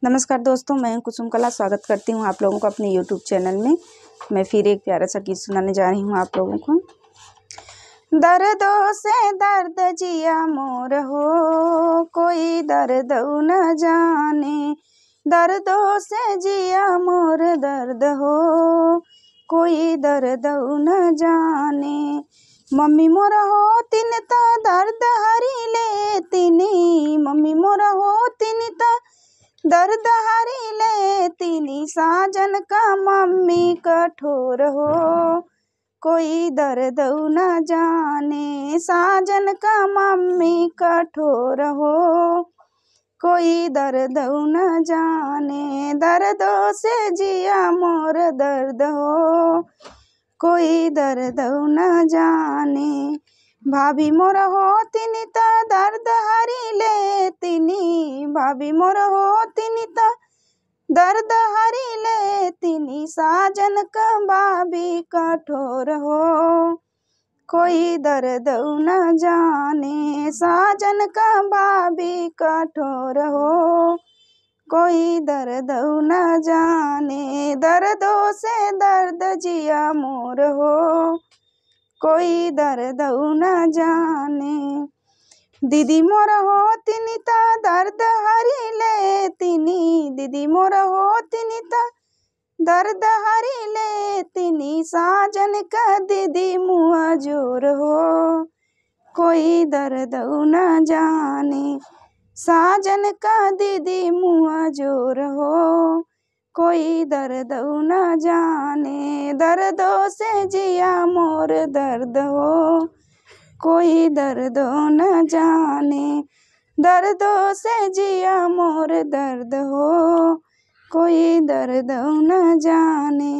नमस्कार दोस्तों, मैं कुसुम कला स्वागत करती हूँ आप लोगों को अपने YouTube चैनल में। मैं फिर एक प्यारा सा गीत सुनाने जा रही हूँ आप लोगों को। दर्दों से दर्द जिया मोर हो, कोई दर्द न जाने। दर्दों से जिया मोर दर्द हो, कोई दर्द न जाने। मम्मी मोर हो तिन ता दर्द हरी ले तिनी, मम्मी मोर हो तिन ता दर्द हरी ले तिनी। साजन का मम्मी कठोर हो, कोई दर्द न जाने। साजन का मम्मी कठोर हो, कोई दर्द न जाने। दर्दों से जिया मोर दर्द हो, कोई दर्द न जाने। भाभी मोर हो तिनी ता दर्द हरी ले तिनी, भाभी मोर हो तिनी ता दर्द हरी ले तिनी। साजन का भाभी कठोर हो, कोई दर्द न जाने। साजन का भाभी कठोर हो, कोई दर्द न जाने। दर्दों से दर्द जिया मोर हो, कोई दर्द न जाने। दीदी मोर हो तिनी ता दर्द हरी ले तिनी, दीदी मोर हो तिनी ता दर्द हरी ले तिनी। साजन का दीदी मुँह जोर हो, कोई दर्द न जाने। साजन का दीदी मुँह जोर हो, कोई दर्द न जाने। दर्दों से जिया मोर दर्द हो, कोई दर्द न जाने। दर्दों से जिया मोर दर्द हो, कोई दर्द न जाने।